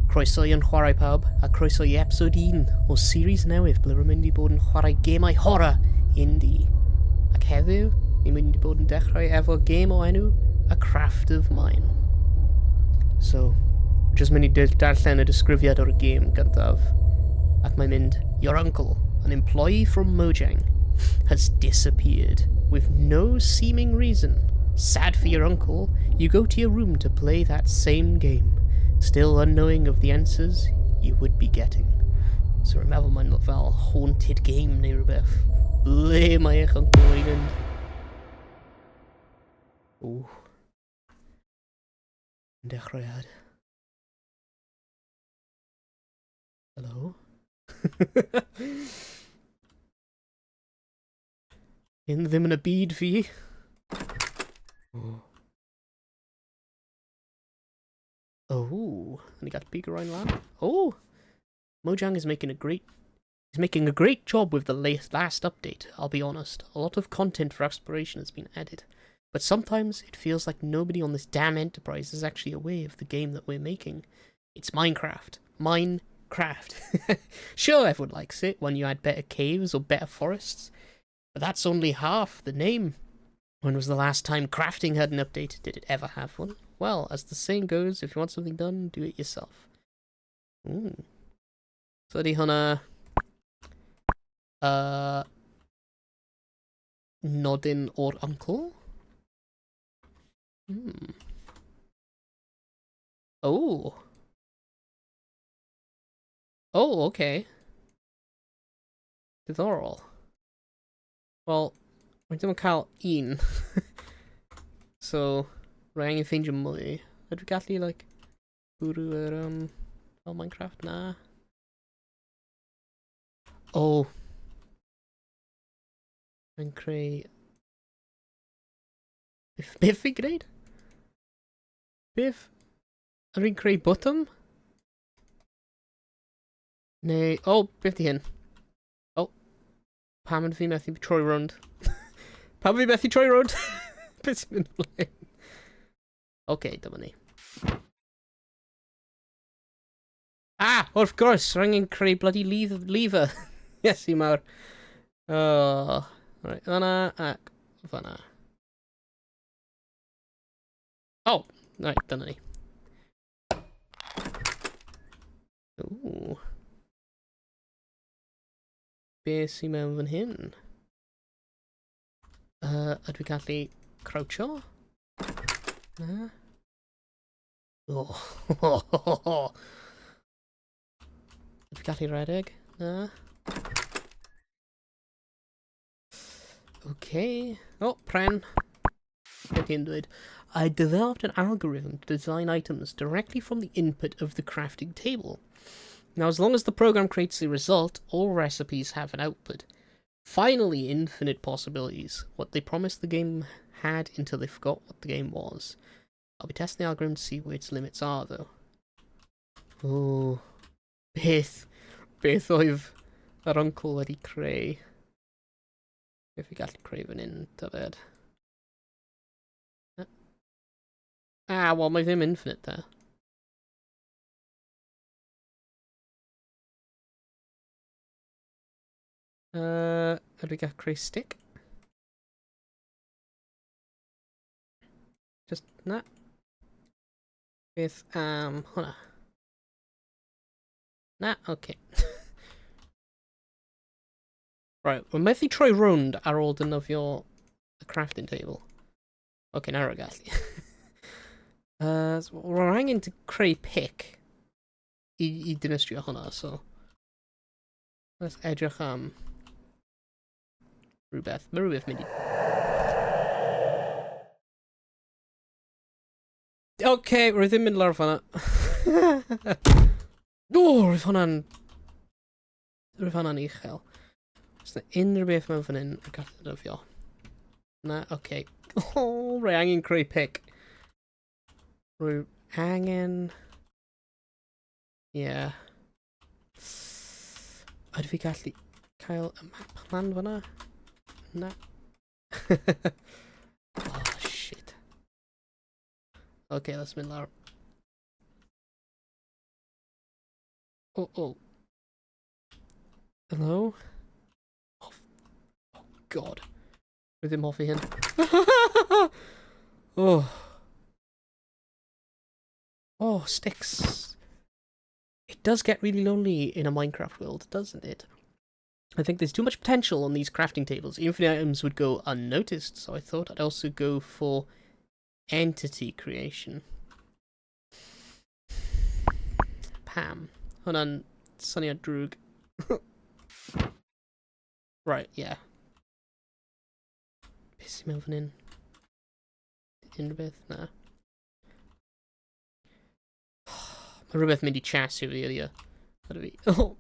Croeso YnChwarae pawb, a croeso I episod 1 o series newydd ble rwy'n mynd I bod yn chwarae gemau horror indie. Ac heddiw, ni'n mynd I bod yn dechrau efo gêm o enw A Craft of Mine. So, just mynd I darllen y disgrifiad o'r gêm gyntaf. Ac mae'n mynd, your uncle, an employee from Mojang, has disappeared with no seeming reason. Sad for your uncle, you go to your room to play that same game, still unknowing of the answers you would be getting. So rwy'n meddwl mae'n fel haunted game neu rhywbeth. Ble mae eich uncle wedi mynd? Ww. Dechreuad. Hello? Ddim yn y byd fi. Oh, and he got to peek around land. Oh, Mojang is making a great job with the last update, I'll be honest. A lot of content for exploration has been added. But sometimes it feels like nobody on this damn enterprise is actually aware of the game that we're making. It's Minecraft. Minecraft. Sure, everyone likes it when you add better caves or better forests. But that's only half the name. When was the last time crafting had an update? Did it ever have one? Well, as the saying goes, if you want something done, do it yourself. Ooh. So ydy hwnna... nodyn o'r uncle? Oh. Oh, okay. Diddorol. Wel, rwy'n ddim yn cael un. So, rwy'n angen ffeindio mwy. Ydw i gallu, like, bwrw yr, fel Minecraft? Na. Oh. Rwy'n creu... Beth fi'n gwneud? Beth? Rwy'n creu bottom? Neu... Oh, beth di hyn? Oh. Pam yn fi methu troi rownd? Pam fi methu troi rownd? Beth sy'n mynd blaen? Okay, dyma ni. Ah, wrth gwrs, rwy'n angen creu bloody lever. Yes, I Mae'r. Oh, right, fanna ac fanna. Oh, right, dyna ni. Ooh. Be sy'n mewn fan hyn? Ydw i gallu croucho? Na? Oh. Ydw i gallu redeg? Na? Okay. Oh, pren. Beth i'n dweud? I developed an algorithm to design items directly from the input of the crafting table. Now, as long as the program creates a result, all recipes have an output. Finally, infinite possibilities. What they promised the game had until they forgot what the game was. I'll be testing the algorithm to see where its limits are, though. Oh. Beth oedd yr uncle wedi creu. If we gallu creu fan hyn, tybed. Ah, wel, mae ddim infinite there. Ydw i gallu creu stick? Just, na. Beth am hwnna? Na, okay. Right, we'n methu troi rownd ar ôl defnyddio y crafting table. Okay, na rwy'n gallu. So we're angen to creu pick I dinistrio hwnna, so let's edrych am rhywbeth. Mae rhywbeth mynd I... Okay, rwy ddim mynd lawr fanna. Rwy'n hwnna'n uchel. Os na unrhyw beth mewn fan hyn yn gallu dyfio. Na, okay. Oh, rwy angen creu pick. Rwy angen... Yeah. Ydw fi gallu cael y map lan fanna? Na. Oh, shit. Okay, let's mynd lawr. Oh. Hello? Oh, God. With him off hyn. Oh. Oh, sticks. It does get really lonely in a Minecraft world, doesn't it? I think there's too much potential on these crafting tables. Infinite items would go unnoticed, so I thought I'd also go for entity creation. Pam. Hold on. Syniad drwg. Right, yeah. Beth sy'n mewn fan hyn? Unrhyw beth? Na. Mae rhywbeth mynd I chasio fi ydi o. Ydw fi. Oh.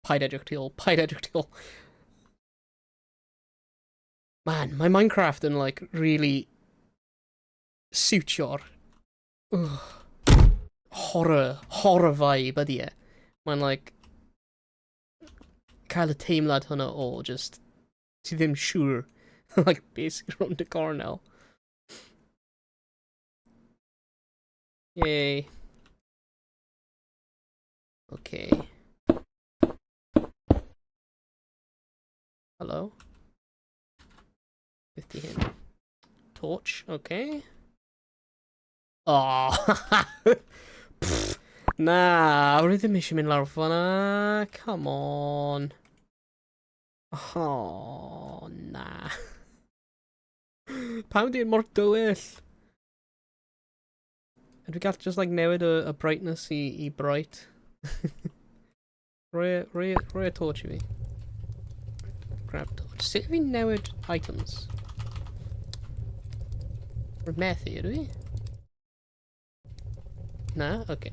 Paid edrych tu ôl. Paid edrych tu ôl. Man, mae Minecraft yn, like, really siwtio'r horror vibe ydi e. Mae'n, like, cael y teimlad hwnna o just ti ddim siŵr like basic rownd y cornel. Yay. Okay. Hello? 50 hyn. Torch, okay. Oh. Nah, I ddim eisiau mynd lawr fan'na. Come on. Oh, nah. Pam di'n mor dywyll? Ydw I gallu just like newid y brightness I bright? Rhoi y torch I fi. Grab torch. Sut fi'n newid items? Rwy'n methu, ydw I? Na? Okay.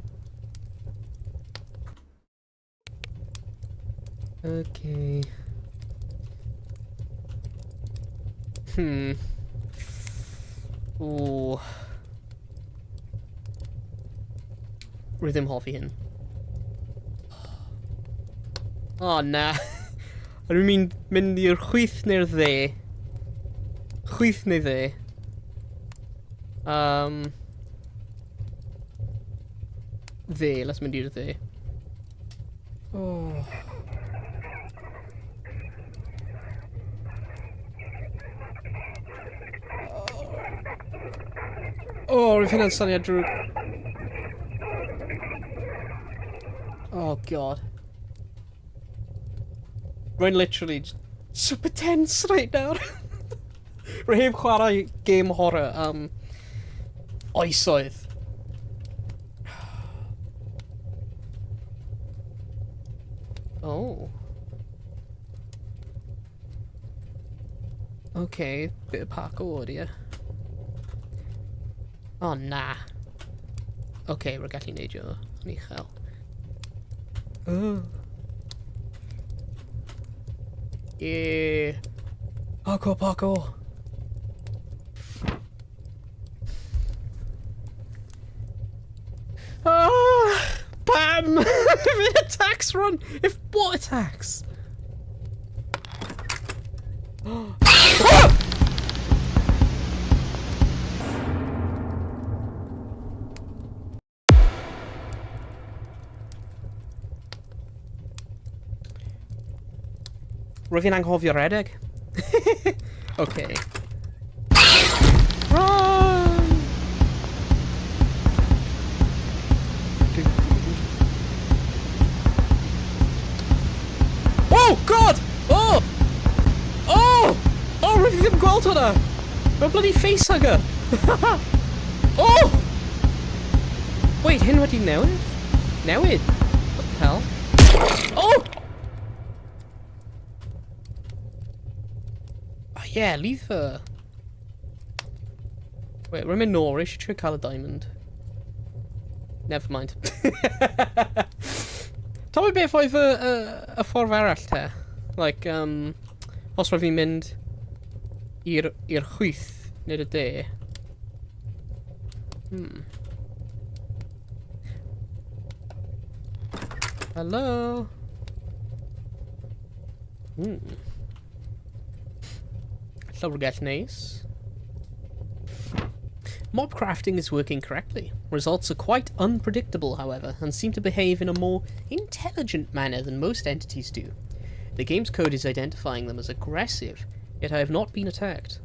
Okay. Ooh. Rhythm hoffi hyn. Oh, na. Rwy'n mynd i'r chwith neu'r dde. Chwith neu dde. Dde, let's mynd i'r dde. Oh. Oh, rwy'n hynna'n syniad drwg. Oh, God. Rwy'n literally super tense right now. Rwy'n heb chwarae game horror oesoedd. Oh. Okay, bit of parkour, yeah. Oh, na. Okay, we're gallu neidio yn uchel. Yeah. Parkour. Ah! Bam! If it attacks, run! If what attacks? Ah! Rwy'n fi'n anghofio rhedeg. Okay. Run! Oh, God! Oh! Oh! Oh, rwy'n ddim gweld hwnna! Mae'n bloody facehugger! Oh! Wait, hyn wedi newid? Newid? What the hell? Oh! Yeah, leave her. Wait, rwy'n mynd nôl, eisiau trio cael y diamond. Never mind. Ta beth oedd y ffordd arall te? Like, os rwy'n fi'n mynd i'r chwith nid y de. Hello? Llyfrgell neis. Mob crafting is working correctly. Results are quite unpredictable, however, and seem to behave in a more intelligent manner than most entities do. The game's code is identifying them as aggressive, yet I have not been attacked.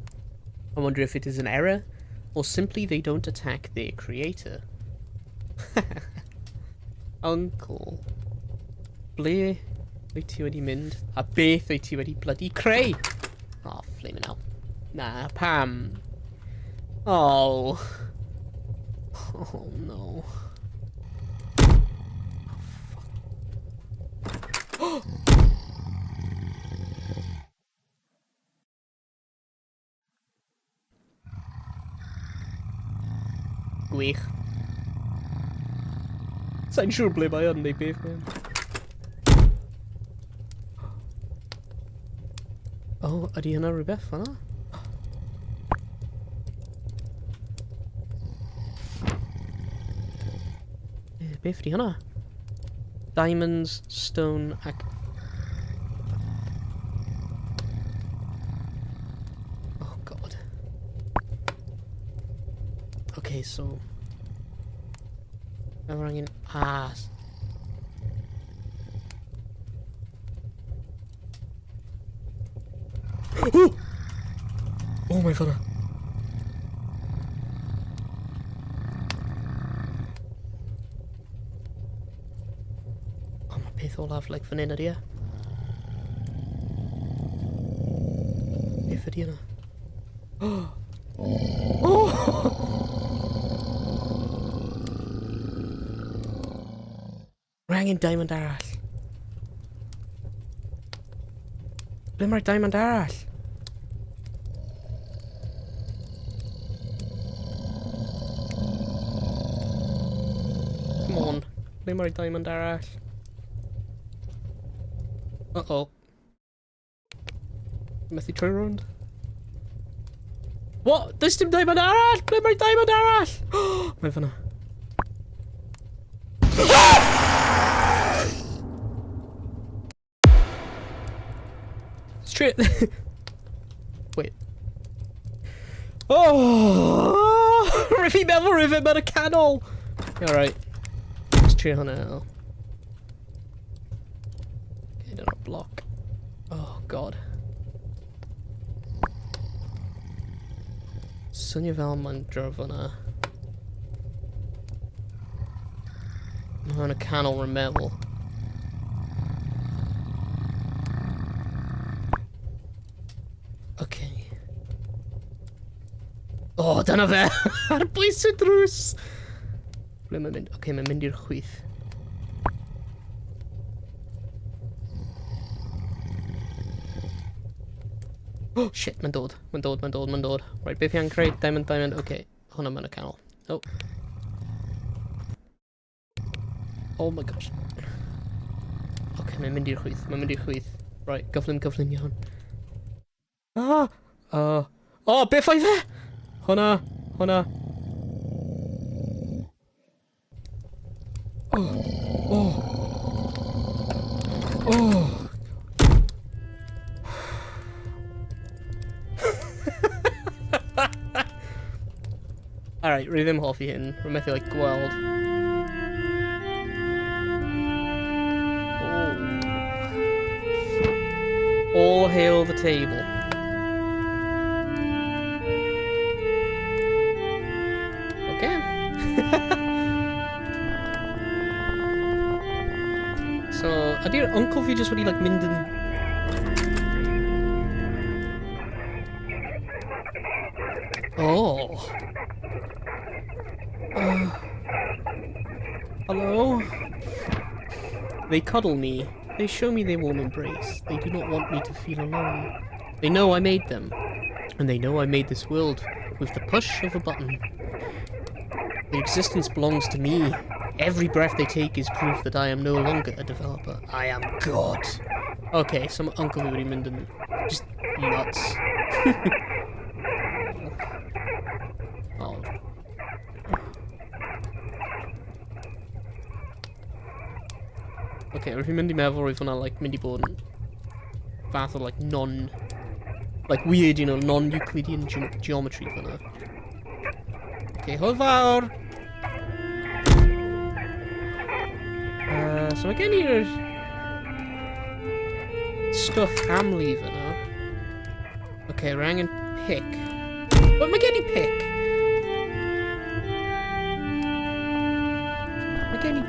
I wonder if it is an error, or simply they don't attack their creator. Uncle. Ble wyt ti wedi mynd? A beth wyt ti wedi bloody creu? Oh, flaming hell. Nah, Pam. Oh. Oh no. Oh, fuck. Gwych. Sa'n siŵr ble mae yn neu beth man. Oh, ydy hynna rhywbeth fan'na? Beth ydy hynna? Diamonds, stone, ac... Oh god. Okay, so... Ever angen... Ah... Oh my god. Oh, my peth olaf like fan hyn ydi e. Beth ydi hynna? Oh! Rangin diamond arall. Ble mae'r diamond arall? Come on. Ble mae'r diamond arall? Uh-oh. Methu troi rownd. What? Does dim diamond arall? Ble mae'r diamond arall? Mae fan'na. Straight. Wait. Oh! Rifi meddwl rhyfedd mewn y canol! Alright. Let's try hwnna now. Okay, don't block. Oh god. Swnio fel ma'n dref hwnna. Mewn y canol rwy'n meddwl. Okay. Oh, dyna fe! Ar bwys y drws! Ble mae'n mynd? Okay, mae'n mynd i'r chwith. Oh, shit, mae'n dod. Mae'n dod, mae'n dod, mae'n dod. Right, beth i'n creu? Diamond, diamond. Okay, hwnna mae'n y canol. Oh. Oh my gosh. Okay, mae'n mynd i'r chwith. Mae'n mynd i'r chwith. Right, gyflym, gyflym iawn. Ah! Oh, beth oedd e? Hwnna, hwnna. Oh, oh. Oh. Alright, rwy ddim hoffi hyn. Rwy'n methu, like, gweld. Oh. All hail the table. So, ydy'r uncle fi just wedi like mynd yn... Oh. Hello? They cuddle me. They show me their warm embrace. They do not want me to feel alone. They know I made them. And they know I made this world with the push of a button. Their existence belongs to me. Every breath they take is proof that I am no longer a developer. I am God. Okay, some uncle who wedi mynd yn just nuts. Oh. Okay, rwy'n mynd I meddwl roedd hwnna like mynd I bod yn fath o like like weird, you know, non-Euclidean geometry hwnna. Okay, hwyl fawr! So mae gen i'r stuff am lever now. Okay, we're angen pick. What mae gen I pick? Mae gen I...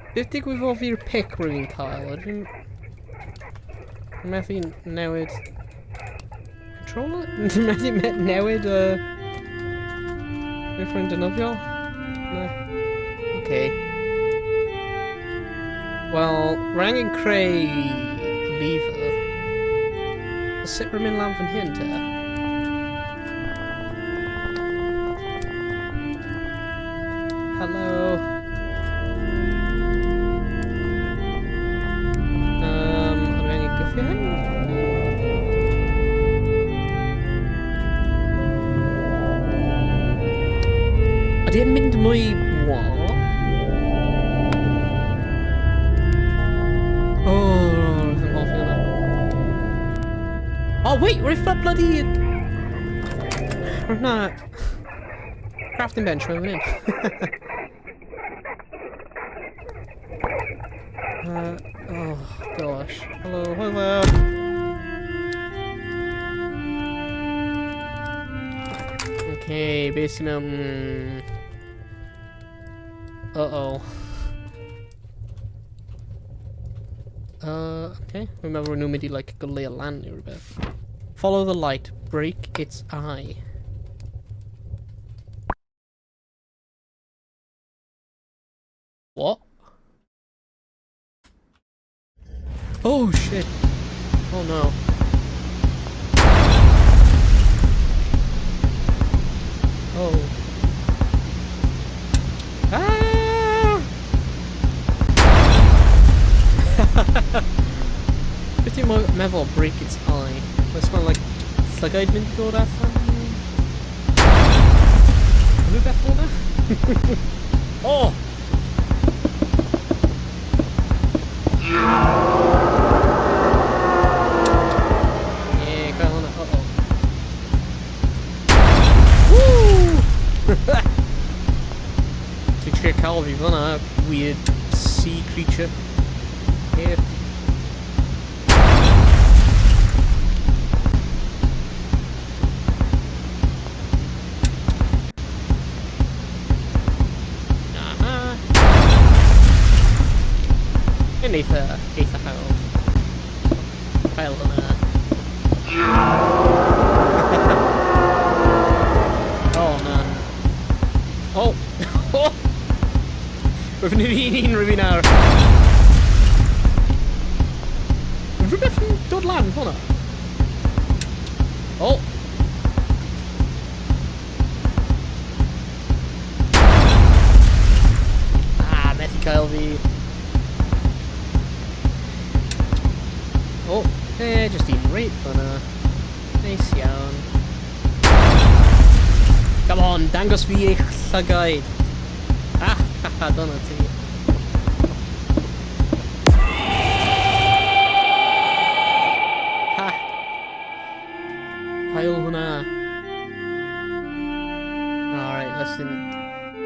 Beth digwydd o fi'r pic rwy'n cael? Ydyn... methu newid... controller? methu newid beth rwy'n defnyddio? No. Okay. Wel, rwy'n angen creu lever. Sut rwy'n mynd lan fan hyn te? Hello. Ydy e'n mynd mwy wall? Rwy'n hoffi hwnna. Oh wait, we're eitha bloody... Rwy'n na... crafting bench mewn fan hyn. Oh gosh. Hello, hello. Okay, beth sy'n mewn... Uh-oh. Okay. Remember nhw'n mynd I, like, goleuo lan neu rhywbeth. Follow the light. Break its eye. What? Oh, shit. Oh, no. Oh. Ah! Beth yw'n meddwl break its eye? That's one like llygaid mynd I dod allan? Rhywbeth fel 'na? Oh! Yeah, cael hwnna. Uh-oh. Woo! Dwi'n trio cael fi fyna, weird sea creature. Here. Yn eitha hawdd. Cael hwnna. Oh, na. Oh! Oh! Rwy'n un rwy'n nawr. Rhywbeth yn dod lan hwnna. Oh! Ah, methu cael fi. Oh, just un reit hwnna. Neis iawn. Come on, dangos fi eich llygaid. Ah, haha, dyna ti. Ha! Pail hwnna. Alright, let's in.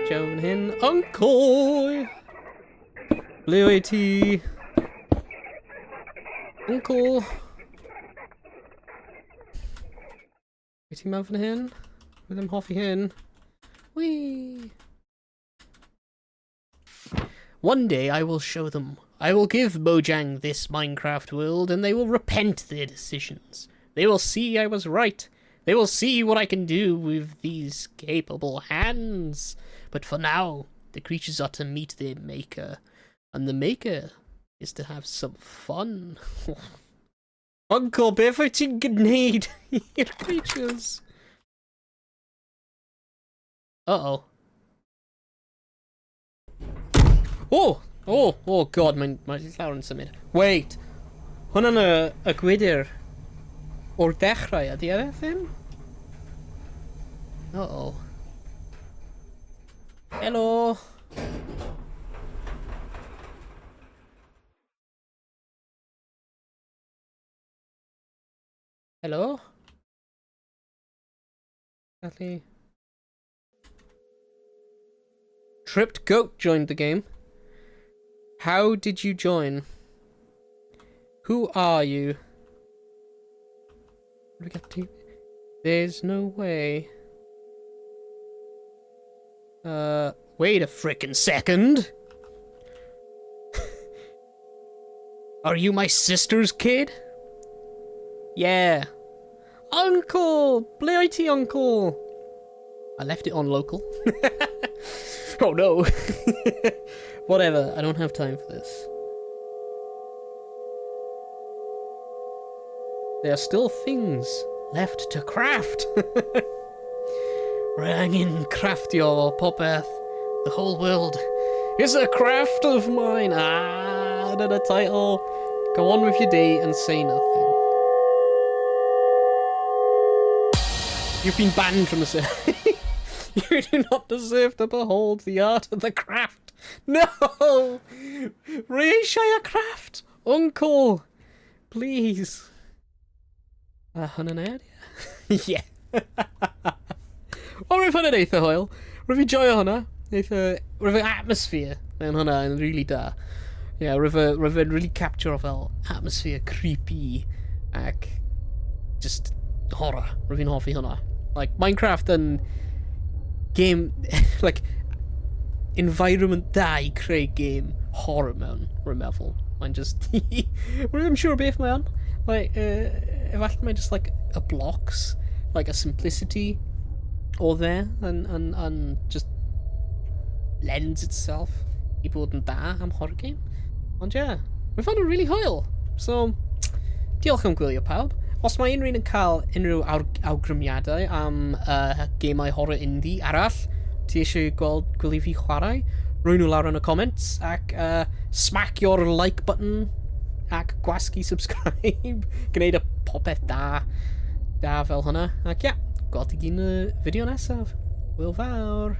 Joan hyn. Uncle! Blue AT. Uncle! Wyt ti'n mewn fan hyn? Wyt ddim hoffi hyn? Whee! One day I will show them. I will give Mojang this Minecraft world and they will repent their decisions. They will see I was right. They will see what I can do with these capable hands. But for now, the creatures are to meet their maker. And the maker is to have some fun. Uncle, beth wyt ti'n gwneud i'r creatures? Uh-oh. Oh! Oh! Oh god, mae'n llawr yn symud. Wait! Hwna'n y gwydr o'r dechrau, ydi e ddim? Uh-oh. Hello. Hello? Exactly. Tripped Goat joined the game. How did you join? Who are you? We got to... There's no way. Wait a frickin' second. Are you my sister's kid? Yeah. Uncle! Ble o'i ti, Uncle? I left it on local. Oh no. Whatever, I don't have time for this. There are still things left to craft. Rangin craftio popeth. The whole world is a craft of mine. Ah, the title. Go on with your day and say nothing. You've been banned from the server. You do not deserve to behold the art of the craft. No! Reishaya craft! Uncle! Please. Hwnna'n ed? Yeah. O, rwyf hwnna'n eitha hwyl. Rwyf i joio hwnna. Rwyf y atmosphere mewn hwnna yn really da. Yeah, rwyf yn really capture fel atmosphere creepy ac just horror. Rwyf i'n hoffi hwnna. Like, Minecraft yn game, like, environment da I creu game horror mewn, rwy'n meddwl. Mae'n just... Rwy'n ddim siŵr beth mae on. Like, efallai mae'n just like a blocks, like a simplicity o there, and just lends itself I bod yn da am horror game. Ond yeah, rwy'n fawr yn really hwyl. So, diolch am gwylio pawb. Os mae unrhyw un yn cael unrhyw awgrymiadau am gemau horror indie arall, ti eisiau gwylio fi chwarae, rhoi nhw lawr yn y comments, ac smack your like button, ac gwasgu subscribe, gwneud y popeth da fel hwnna. Ac ia, gweld i gyn y fideo nesaf. Hwyl fawr.